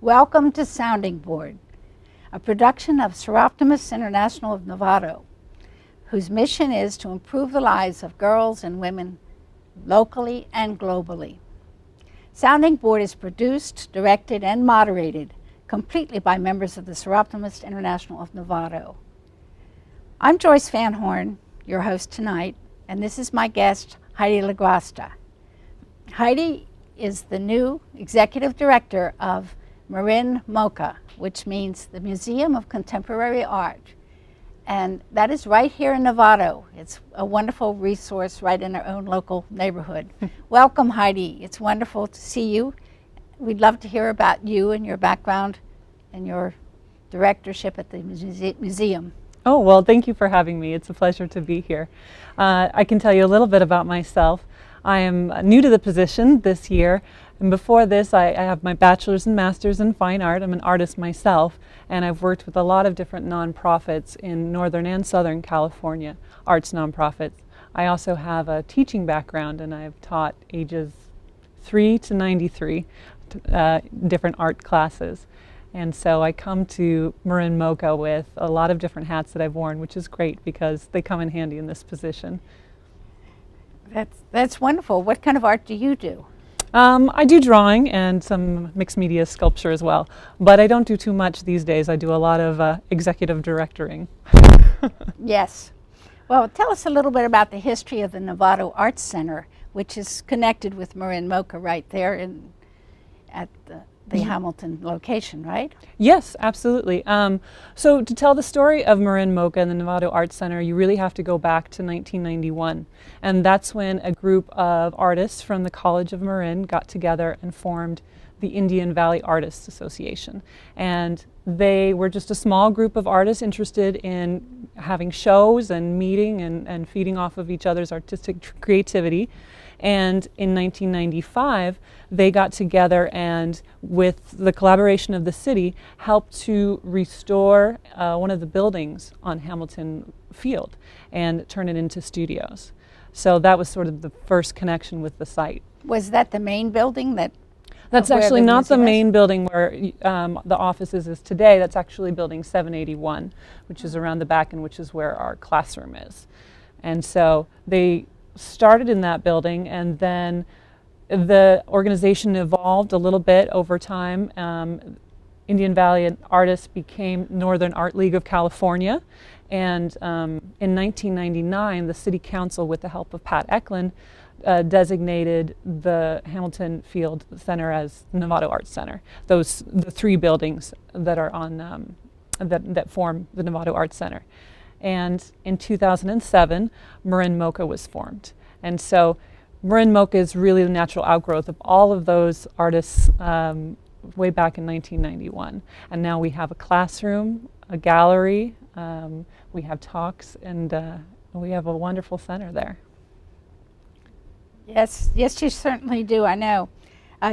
Welcome to Sounding Board, a production of Seroptimus International of Novato, whose mission is to improve the lives of girls and women locally and globally. Sounding Board is produced, directed, and moderated completely by members of the Seroptimus International of Novato. I'm Joyce Van Horn, your host tonight, and this is my guest, Heidi LaGrasta. Heidi is the new executive director of Marin MOCA, which means the Museum of Contemporary Art. And that is right here in Novato. It's a wonderful resource right in our own local neighborhood. Welcome, Heidi. It's wonderful to see you. We'd love to hear about you and your background and your directorship at the museum. Oh, well, thank you for having me. It's a pleasure to be here. I can tell you a little bit about myself. I am new to the position this year. And before this, I have my bachelor's and master's in fine art. I'm an artist myself, and I've worked with a lot of different nonprofits in Northern and Southern California, arts nonprofits. I also have a teaching background, and I've taught ages 3 to 93 different art classes. And so I come to Marin MOCA with a lot of different hats that I've worn, which is great because they come in handy in this position. That's wonderful. What kind of art do you do? I do drawing and some mixed media sculpture as well, but I don't do too much these days. I do a lot of executive directoring. Yes. Well, tell us a little bit about the history of the Novato Arts Center, which is connected with Marin MOCA right there at the Hamilton location, right? Yes, absolutely. So to tell the story of Marin MOCA and the Novato Arts Center, you really have to go back to 1991. And that's when a group of artists from the College of Marin got together and formed the Indian Valley Artists Association. And they were just a small group of artists interested in having shows and meeting and feeding off of each other's artistic creativity. And in 1995, they got together and, with the collaboration of the city, helped to restore one of the buildings on Hamilton Field and turn it into studios. So that was sort of the first connection with the site. Was that the main building that? That's actually not the main building where the offices is today. That's actually building 781, which is around the back and which is where our classroom is. And so they started in that building, and then the organization evolved a little bit over time. Indian Valley Artists became Northern Art League of California, and in 1999 the City Council, with the help of Pat Eklund, designated the Hamilton Field Center as Novato Arts Center. The 3 buildings that are on that form the Novato Arts Center. And in 2007, Marin MOCA was formed. And so Marin MOCA is really the natural outgrowth of all of those artists way back in 1991. And now we have a classroom, a gallery, we have talks, and we have a wonderful center there. Yes, you certainly do, I know.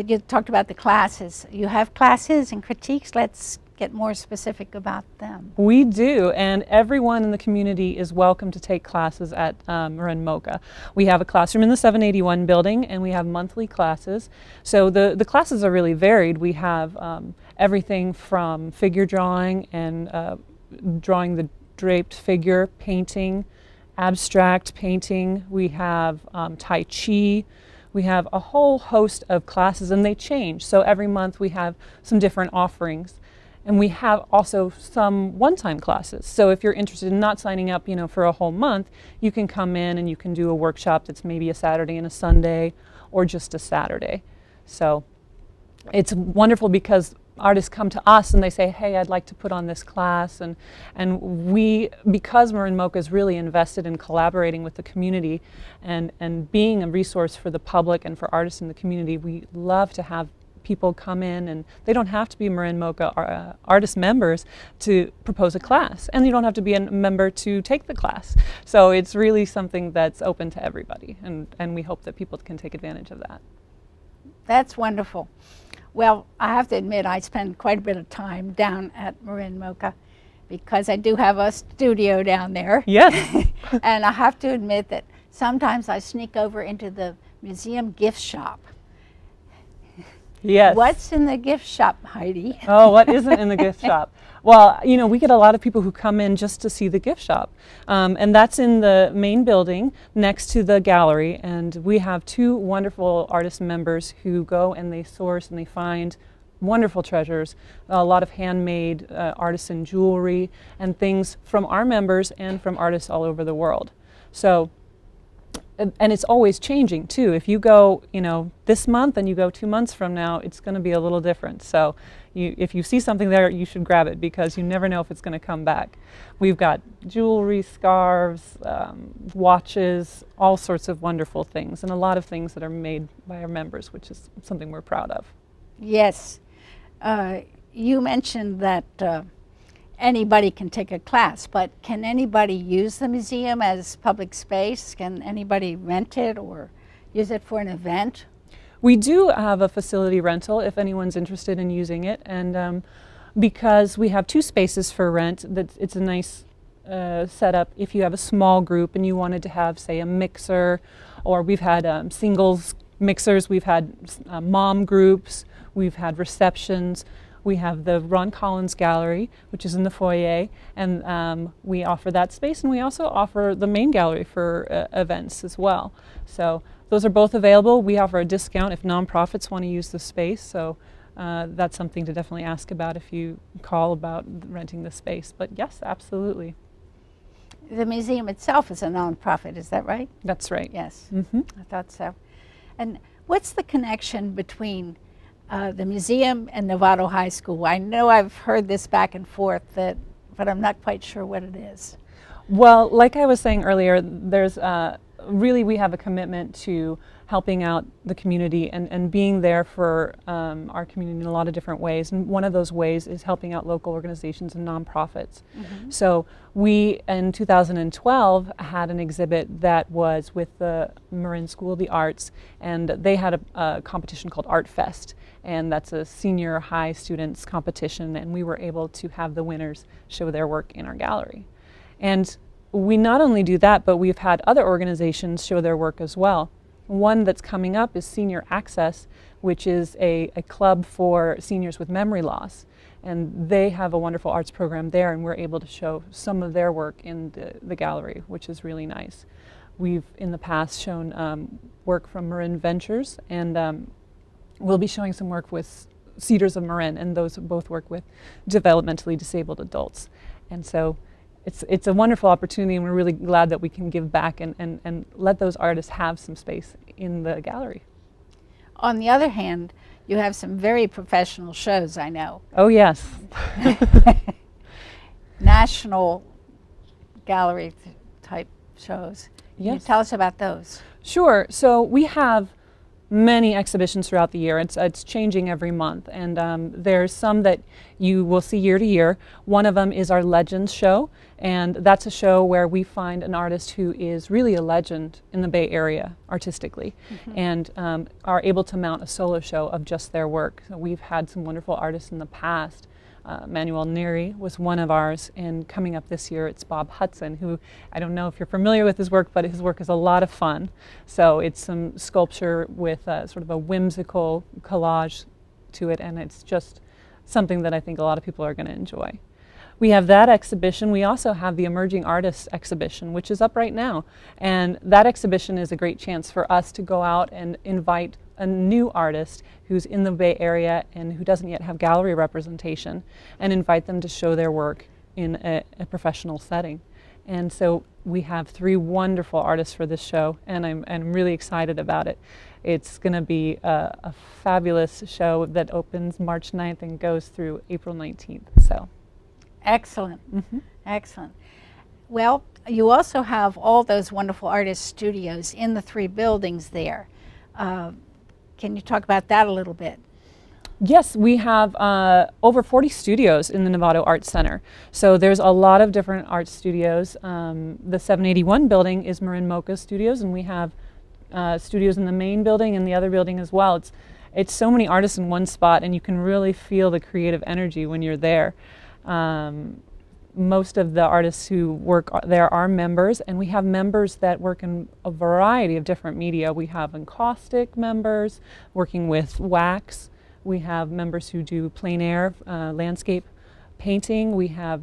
You talked about the classes. You have classes and critiques. Let's get more specific about them. We do, and everyone in the community is welcome to take classes at Marin MOCA. We have a classroom in the 781 building, and we have monthly classes. So the classes are really varied. We have everything from figure drawing and drawing the draped figure, painting, abstract painting. We have Tai Chi. We have a whole host of classes, and they change. So every month we have some different offerings. And we have also some one-time classes. So if you're interested in not signing up, for a whole month, you can come in and you can do a workshop that's maybe a Saturday and a Sunday, or just a Saturday. So it's wonderful because artists come to us and they say, hey, I'd like to put on this class. And we, because Marin MOCA is really invested in collaborating with the community and being a resource for the public and for artists in the community, we love to have people come in, and they don't have to be Marin MOCA artist members to propose a class, and you don't have to be a member to take the class. So it's really something that's open to everybody, and we hope that people can take advantage of that. That's wonderful. Well, I have to admit I spend quite a bit of time down at Marin MOCA because I do have a studio down there. Yes. And I have to admit that sometimes I sneak over into the museum gift shop. Yes. What's in the gift shop, Heidi? Oh, what isn't in the gift shop? Well, you know, we get a lot of people who come in just to see the gift shop. And that's in the main building next to the gallery. And we have 2 wonderful artist members who go and they source and they find wonderful treasures, a lot of handmade artisan jewelry and things from our members and from artists all over the world. So, and it's always changing too. If you go, you know, this month and you go 2 months from now, it's going to be a little different. So if you see something there, you should grab it because you never know if it's going to come back. We've got jewelry, scarves, watches, all sorts of wonderful things, and a lot of things that are made by our members, which is something we're proud of. Yes. You mentioned that anybody can take a class, but can anybody use the museum as public space? Can anybody rent it or use it for an event? We do have a facility rental if anyone's interested in using it, and because we have 2 spaces for rent, it's a nice setup if you have a small group and you wanted to have, say, a mixer, or we've had singles mixers, we've had mom groups, we've had receptions. We have the Ron Collins Gallery, which is in the foyer, and we offer that space, and we also offer the main gallery for events as well. So those are both available. We offer a discount if nonprofits want to use the space, so that's something to definitely ask about if you call about renting the space. But yes, absolutely. The museum itself is a nonprofit, is that right? That's right. Yes, Mm-hmm. I thought so. And what's the connection between the museum and Novato High School? I know I've heard this back and forth, but I'm not quite sure what it is. Well, like I was saying earlier, there's really we have a commitment to helping out the community and being there for our community in a lot of different ways. And one of those ways is helping out local organizations and nonprofits. Mm-hmm. So we, in 2012, had an exhibit that was with the Marin School of the Arts, and they had a competition called Art Fest. And that's a senior high students competition, and we were able to have the winners show their work in our gallery. And we not only do that, but we've had other organizations show their work as well. One that's coming up is Senior Access, which is a club for seniors with memory loss. And they have a wonderful arts program there, and we're able to show some of their work in the gallery, which is really nice. We've in the past shown work from Marin Ventures, and we'll be showing some work with Cedars of Marin, and those both work with developmentally disabled adults. And so it's a wonderful opportunity, and we're really glad that we can give back and let those artists have some space in the gallery. On the other hand, you have some very professional shows, I know. Oh, yes. National gallery type shows. Can you Yes. tell us about those? Sure. So we have many exhibitions throughout the year. It's changing every month, and there's some that you will see year to year. One of them is our Legends show, and that's a show where we find an artist who is really a legend in the Bay Area artistically, mm-hmm. and are able to mount a solo show of just their work. So we've had some wonderful artists in the past. Manuel Neri was one of ours, and coming up this year it's Bob Hudson, who I don't know if you're familiar with his work, but his work is a lot of fun. So it's some sculpture with sort of a whimsical collage to it, and it's just something that I think a lot of people are going to enjoy. We have that exhibition. We also have the Emerging Artists exhibition, which is up right now, and that exhibition is a great chance for us to go out and invite a new artist who's in the Bay Area and who doesn't yet have gallery representation, and invite them to show their work in a professional setting. And so we have 3 wonderful artists for this show, and I'm really excited about it. It's going to be a fabulous show that opens March 9th and goes through April 19th. So, excellent. Mm-hmm. Excellent. Well, you also have all those wonderful artist studios in the 3 buildings there. Can you talk about that a little bit? Yes, we have over 40 studios in the Novato Arts Center. So there's a lot of different art studios. The 781 building is Marin MOCA studios, and we have studios in the main building and the other building as well. It's so many artists in one spot, and you can really feel the creative energy when you're there. Most of the artists who work there are members, and we have members that work in a variety of different media. We have encaustic members working with wax. We have members who do plein air, landscape painting. We have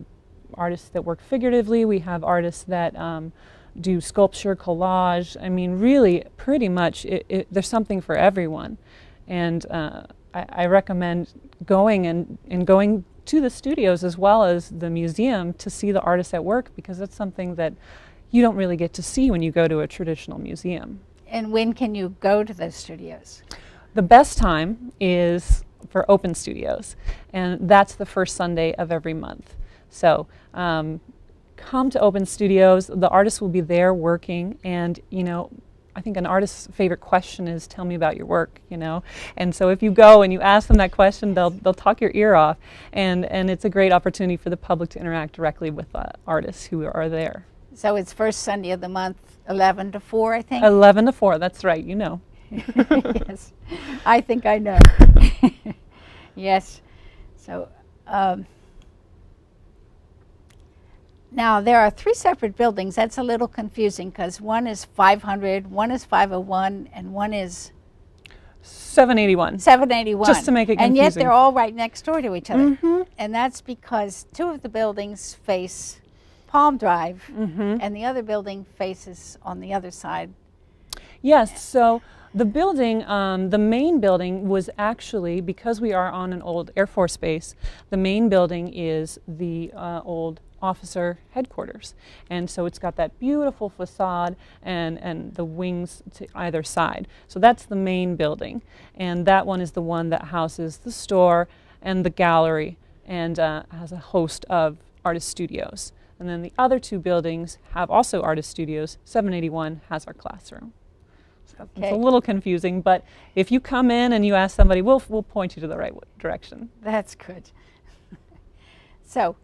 artists that work figuratively. We have artists that do sculpture, collage. I mean, really, pretty much, there's something for everyone. And I recommend going and going to the studios as well as the museum to see the artists at work, because that's something that you don't really get to see when you go to a traditional museum. And when can you go to those studios? The best time is for open studios, and that's the first Sunday of every month. So come to open studios. The artists will be there working, and I think an artist's favorite question is, tell me about your work, And so if you go and you ask them that question, they'll talk your ear off, and it's a great opportunity for the public to interact directly with artists who are there. So it's first Sunday of the month, 11 to 4, I think? 11 to 4, that's right, Yes, I think I know. Yes. So now there are 3 separate buildings. That's a little confusing because one is 500, one is 501, and one is 781. 781. Just to make it confusing. And yet they're all right next door to each other. Mm-hmm. And that's because 2 of the buildings face Palm Drive, and the other building faces on the other side. Yes, so the building, the main building was actually, because we are on an old Air Force base, the main building is the old officer headquarters. And so it's got that beautiful facade and the wings to either side. So that's the main building. And that one is the one that houses the store and the gallery and has a host of artist studios. And then the other 2 buildings have also artist studios. 781 has our classroom. So it's a little confusing, but if you come in and you ask somebody, we'll point you to the right direction. That's good. So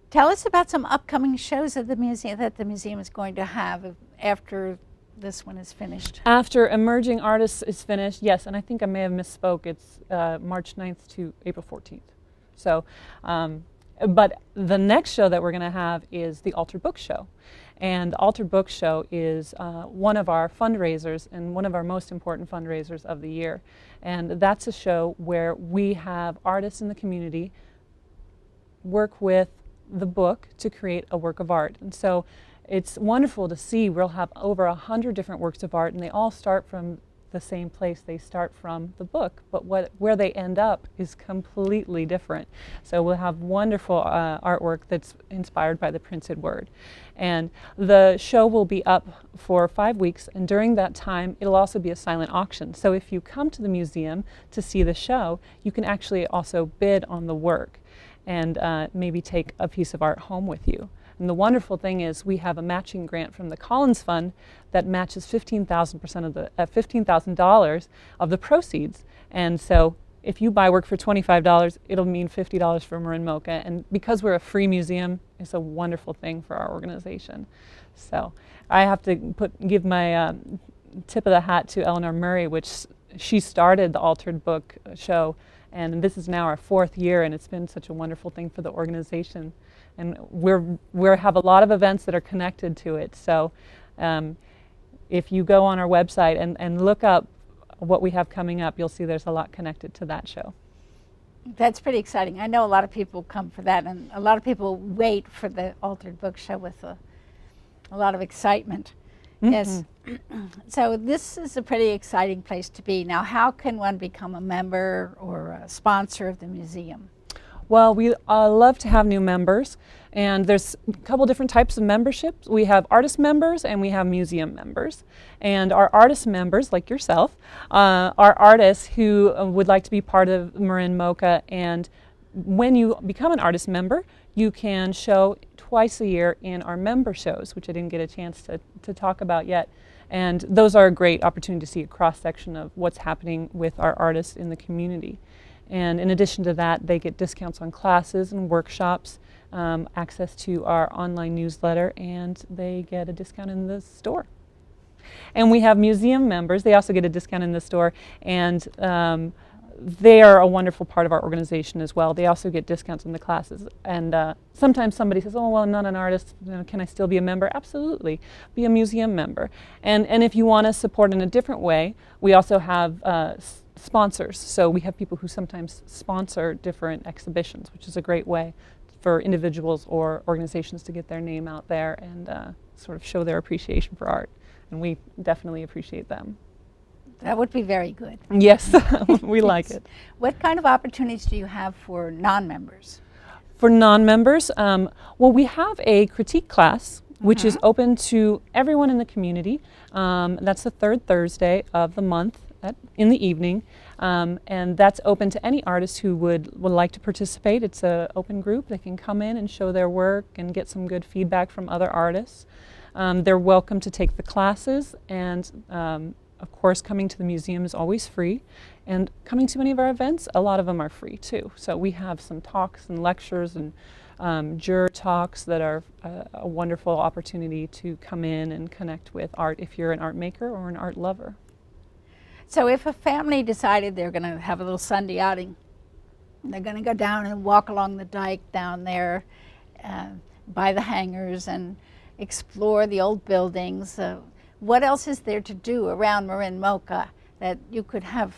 tell us about some upcoming shows of the museum that the museum is going to have after this one is finished. After Emerging Artists is finished, yes, and I think I may have misspoke, it's March 9th to April 14th. So, but the next show that we're going to have is the Altered Book Show. And the Altered Book Show is one of our fundraisers and one of our most important fundraisers of the year. And that's a show where we have artists in the community work with the book to create a work of art. And so it's wonderful to see. We'll have over 100 different works of art, and they all start from the same place. They start from the book, but where they end up is completely different. So we'll have wonderful artwork that's inspired by the printed word. And the show will be up for 5 weeks, and during that time it'll also be a silent auction. So if you come to the museum to see the show, you can actually also bid on the work and maybe take a piece of art home with you. And the wonderful thing is we have a matching grant from the Collins Fund that matches 15,000% of the $15,000 of the proceeds. And so if you buy work for $25, it'll mean $50 for Marin MOCA. And because we're a free museum, it's a wonderful thing for our organization. So I have to give my tip of the hat to Eleanor Murray, which she started the Altered Book Show. And this is now our 4th year, and it's been such a wonderful thing for the organization. And we have a lot of events that are connected to it. So if you go on our website and look up what we have coming up, you'll see there's a lot connected to that show. That's pretty exciting. I know a lot of people come for that, and a lot of people wait for the Altered Book Show with a lot of excitement. Mm-hmm. Yes. So this is a pretty exciting place to be. Now, how can one become a member or a sponsor of the museum? Well, we love to have new members, and there's a couple different types of memberships. We have artist members and we have museum members. And our artist members, like yourself, are artists who would like to be part of Marin MOCA. And when you become an artist member, you can show twice a year in our member shows, which I didn't get a chance to talk about yet. And those are a great opportunity to see a cross-section of what's happening with our artists in the community. And in addition to that, they get discounts on classes and workshops, access to our online newsletter, and they get a discount in the store. And we have museum members. They also get a discount in the store, and they are a wonderful part of our organization as well. They also get discounts in the classes. And sometimes somebody says, oh, well, I'm not an artist. Can I still be a member? Absolutely. Be a museum member. And if you want to support in a different way, we also have sponsors. So we have people who sometimes sponsor different exhibitions, which is a great way for individuals or organizations to get their name out there and sort of show their appreciation for art. And we definitely appreciate them. That would be very good. Yes, we like it. What kind of opportunities do you have for non-members? For non-members, well, we have a critique class, which is open to everyone in the community. That's the third Thursday of the month in the evening. And that's open to any artist who would like to participate. It's an open group. They can come in and show their work and get some good feedback from other artists. They're welcome to take the classes, and of course, coming to the museum is always free, and coming to any of our events, a lot of them are free too. So we have some talks and lectures and juror talks that are a wonderful opportunity to come in and connect with art if you're an art maker or an art lover. So if a family decided they're going to have a little Sunday outing, they're going to go down and walk along the dike down there by the hangars and explore the old buildings, what else is there to do around Marin MOCA that you could have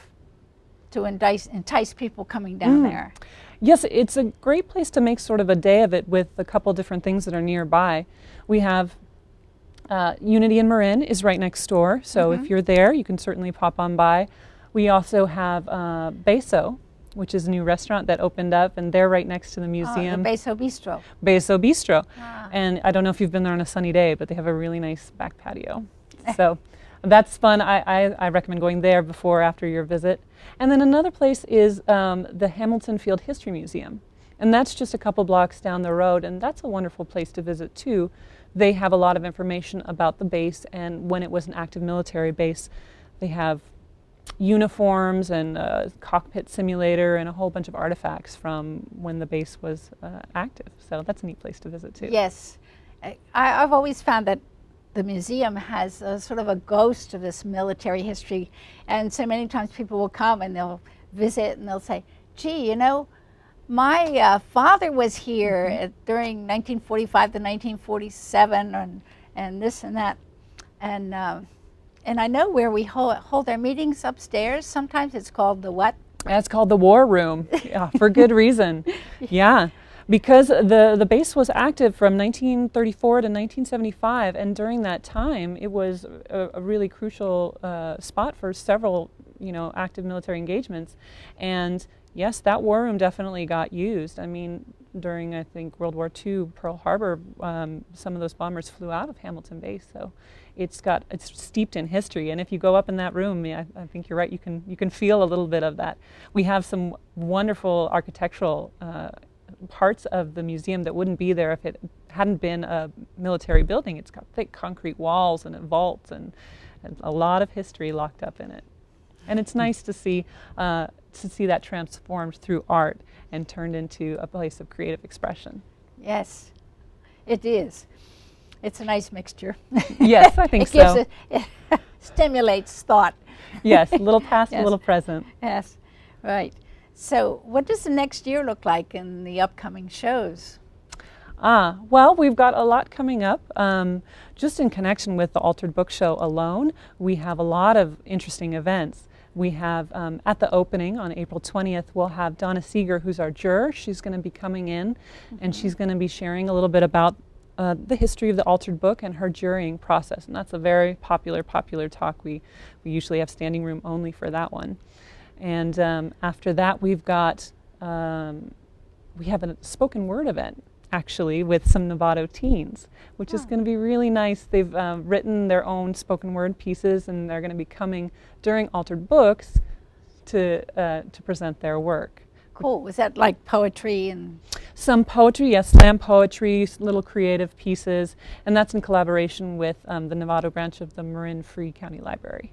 to entice people coming down there? Yes, it's a great place to make sort of a day of it with a couple different things that are nearby. We have Unity in Marin is right next door, so if you're there, you can certainly pop on by. We also have Beso, which is a new restaurant that opened up, and they're right next to the museum. The Beso Bistro. Beso Bistro. And I don't know if you've been there on a sunny day, but they have a really nice back patio. So that's fun. I recommend going there before or after your visit. And then another place is the Hamilton Field History Museum. And that's just a couple blocks down the road, and that's a wonderful place to visit too. They have a lot of information about the base and when it was an active military base. They have uniforms and a cockpit simulator and a whole bunch of artifacts from when the base was active. So that's a neat place to visit too. Yes. I've always found that the museum has a sort of a ghost of this military history, and so many times people will come and they'll visit and they'll say, gee, you know, my father was here during 1945 to 1947 and this and that, and I know where we hold our meetings upstairs. Sometimes it's called the what? It's called the War Room, for good reason. Yeah. Because the base was active from 1934 to 1975, and during that time, it was a really crucial spot for several, active military engagements. And yes, that war room definitely got used. I mean, during, I think, World War II, Pearl Harbor, some of those bombers flew out of Hamilton Base. So it's steeped in history. And if you go up in that room, I think you're right, you can feel a little bit of that. We have some wonderful architectural parts of the museum that wouldn't be there if it hadn't been a military building. It's got thick concrete walls and vaults and a lot of history locked up in it. And it's nice to see that transformed through art and turned into a place of creative expression. Yes, it is. It's a nice mixture. Yes, I think so. It stimulates thought. Yes, a little past, Yes. a little present. Yes, right. So what does the next year look like in the upcoming shows? Well, we've got a lot coming up. Just in connection with the Altered Book Show alone, we have a lot of interesting events. We have, at the opening on April 20th, we'll have Donna Seeger, who's our juror. She's going to be coming in, and she's going to be sharing a little bit about the history of the altered book and her jurying process. And that's a very popular talk. We usually have standing room only for that one. And after that, we have a spoken word event, actually, with some Novato teens, which is going to be really nice. They've written their own spoken word pieces, and they're going to be coming during Altered Books to present their work. cool. Was that like poetry and? Some poetry, yes, slam poetry, little creative pieces, and that's in collaboration with the Novato branch of the Marin Free County Library.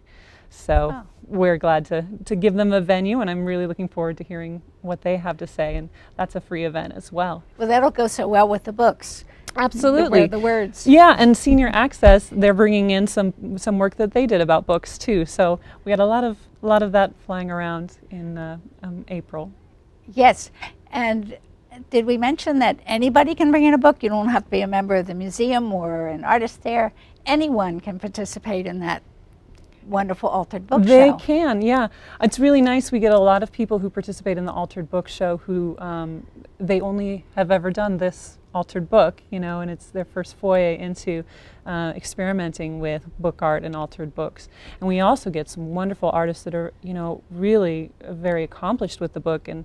So we're glad to give them a venue, and I'm really looking forward to hearing what they have to say, and that's a free event as well. Well, that'll go so well with the books. Absolutely. The words. Yeah, and Senior Access, they're bringing in some work that they did about books too. So we had a lot of that flying around in April. Yes, and did we mention that anybody can bring in a book? You don't have to be a member of the museum or an artist there. Anyone can participate in that wonderful Altered Book Show. They can, yeah. It's really nice. We get a lot of people who participate in the Altered Book Show who they only have ever done this altered book, you know, and it's their first foray into experimenting with book art and altered books. And we also get some wonderful artists that are, you know, really very accomplished with the book, and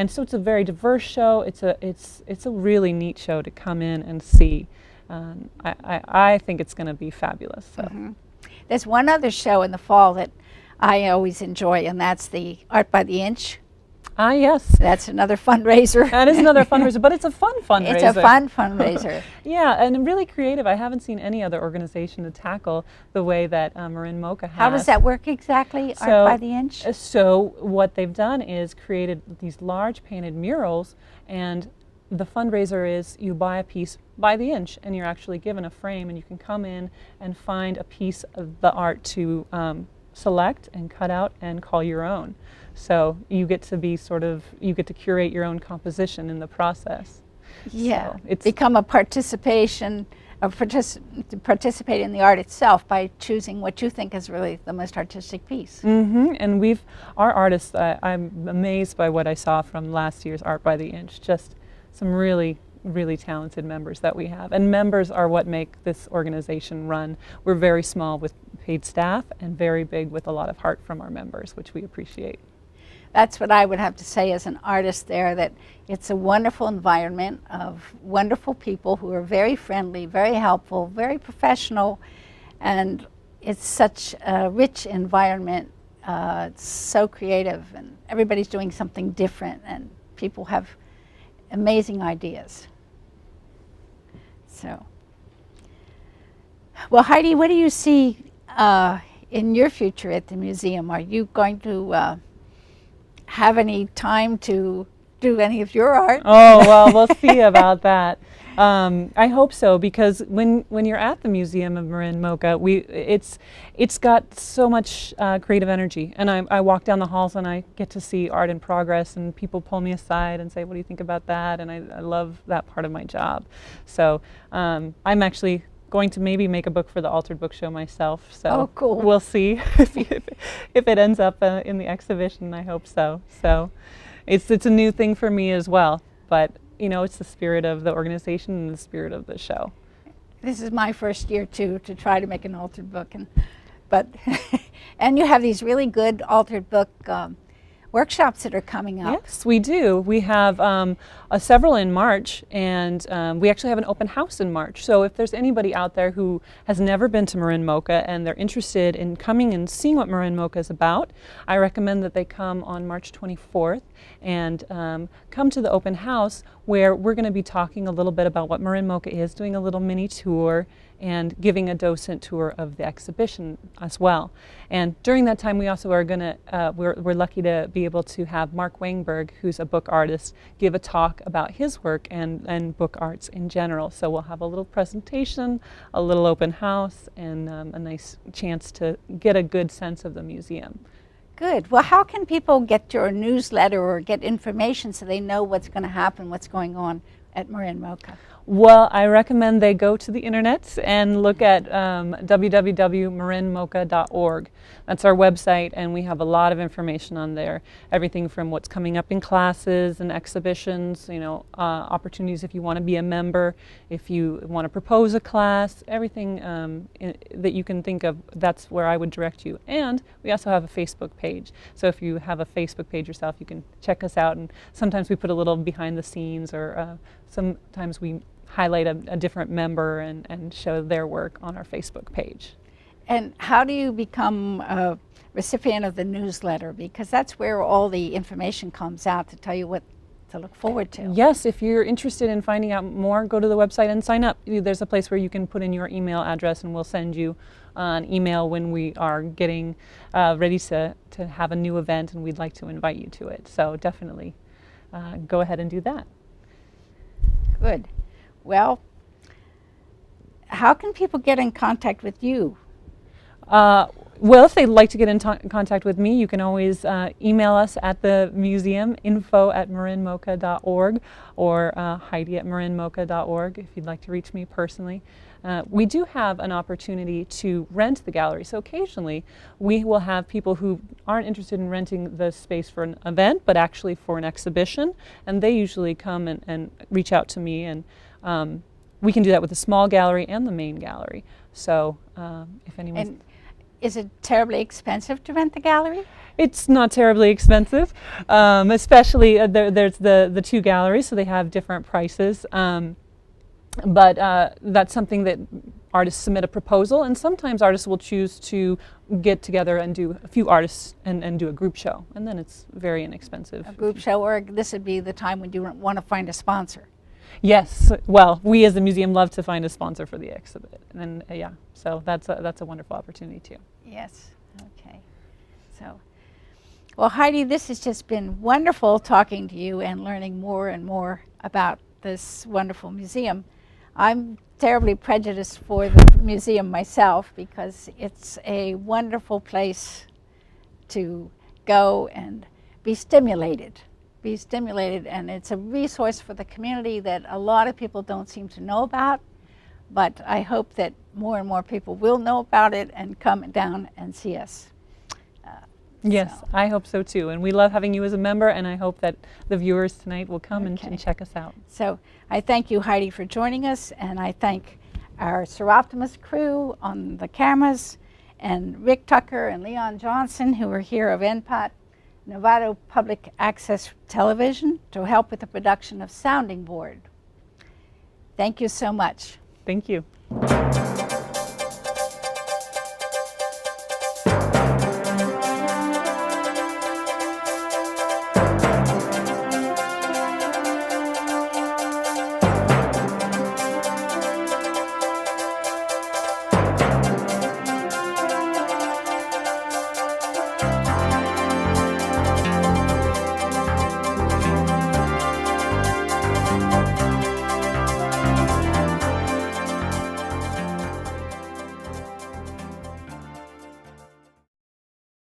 so it's a very diverse show. It's a really neat show to come in and see. I think it's going to be fabulous. So. Mm-hmm. There's one other show in the fall that I always enjoy, and that's the Art by the Inch. Ah, yes. That's another fundraiser. That is another fundraiser, but it's a fun fundraiser. It's a fun fundraiser. Yeah, and really creative. I haven't seen any other organization to tackle the way that Marin MOCA has. How does that work exactly, Art by the Inch? So what they've done is created these large painted murals, and the fundraiser is you buy a piece by the inch, and you're actually given a frame, and you can come in and find a piece of the art to select and cut out and call your own. So you get to be you get to curate your own composition in the process. Yeah, so it's become a participate in the art itself by choosing what you think is really the most artistic piece. Mm-hmm. And our artists, I'm amazed by what I saw from last year's Art by the Inch. Just some really, really talented members that we have. And members are what make this organization run. We're very small with paid staff and very big with a lot of heart from our members, which we appreciate. That's what I would have to say as an artist there, that it's a wonderful environment of wonderful people who are very friendly, very helpful, very professional, and it's such a rich environment. It's so creative, and everybody's doing something different, and people have amazing ideas. So, well, Heidi, what do you see in your future at the museum? Are you going to have any time to do any of your art? Oh, well, we'll see about that. I hope so, because when you're at the Museum of Marin MOCA, it's got so much creative energy, and I walk down the halls and I get to see art in progress, and people pull me aside and say, what do you think about that? And I love that part of my job. So I'm actually going to maybe make a book for the Altered Book Show myself. So oh, cool. We'll see if it ends up in the exhibition. I hope so. So it's a new thing for me as well, but you know, it's the spirit of the organization and the spirit of the show. This is my first year too, to try to make an altered book, and you have these really good altered book workshops that are coming up. Yes, we do. We have several in March, and we actually have an open house in March. So if there's anybody out there who has never been to Marin MOCA and they're interested in coming and seeing what Marin MOCA is about, I recommend that they come on March 24th and come to the open house, where we're going to be talking a little bit about what Marin MOCA is, doing a little mini tour, and giving a docent tour of the exhibition as well. And during that time, we also are going to, we're lucky to be able to have Mark Wangberg, who's a book artist, give a talk about his work and book arts in general. So we'll have a little presentation, a little open house, and a nice chance to get a good sense of the museum. Good. Well, how can people get your newsletter or get information so they know what's going to happen, what's going on at Marin MOCA? Well, I recommend they go to the internet and look at www.marinmoca.org. That's our website, and we have a lot of information on there. Everything from what's coming up in classes and exhibitions, you know, opportunities if you want to be a member, if you want to propose a class, everything that you can think of, that's where I would direct you. And we also have a Facebook page. So if you have a Facebook page yourself, you can check us out, and sometimes we put a little behind the scenes, or sometimes we highlight a different member and show their work on our Facebook page. And how do you become a recipient of the newsletter, because that's where all the information comes out to tell you what to look forward to. Yes, if you're interested in finding out more, go to the website and sign up. There's a place where you can put in your email address and we'll send you an email when we are getting ready to have a new event and we'd like to invite you to it. So definitely go ahead and do that. Good. Well, how can people get in contact with you? Well, if they'd like to get in contact with me, you can always email us at the museum, info@marinmoca.org, or Heidi@marinmoca.org if you'd like to reach me personally. We do have an opportunity to rent the gallery, so occasionally we will have people who aren't interested in renting the space for an event, but actually for an exhibition, and they usually come and reach out to me, and we can do that with the small gallery and the main gallery. So if anyone's... Is it terribly expensive to rent the gallery? It's not terribly expensive, especially there's the two galleries, so they have different prices. But that's something that artists submit a proposal, and sometimes artists will choose to get together and do a few artists and do a group show, and then it's very inexpensive. A group show, or this would be the time when you want to find a sponsor. Yes, well, we as the museum love to find a sponsor for the exhibit, and yeah, so that's a wonderful opportunity too. Yes, okay. So, well, Heidi, this has just been wonderful talking to you and learning more and more about this wonderful museum. I'm terribly prejudiced for the museum myself because it's a wonderful place to go and be stimulated, and it's a resource for the community that a lot of people don't seem to know about, but I hope that more and more people will know about it and come down and see us. Yes, so. I hope so too, and we love having you as a member, and I hope that the viewers tonight will come and check us out. So I thank you, Heidi, for joining us, and I thank our Seroptimus crew on the cameras, and Rick Tucker and Leon Johnson, who are here of NPOT, Novato Public Access Television, to help with the production of Sounding Board. Thank you so much. Thank you.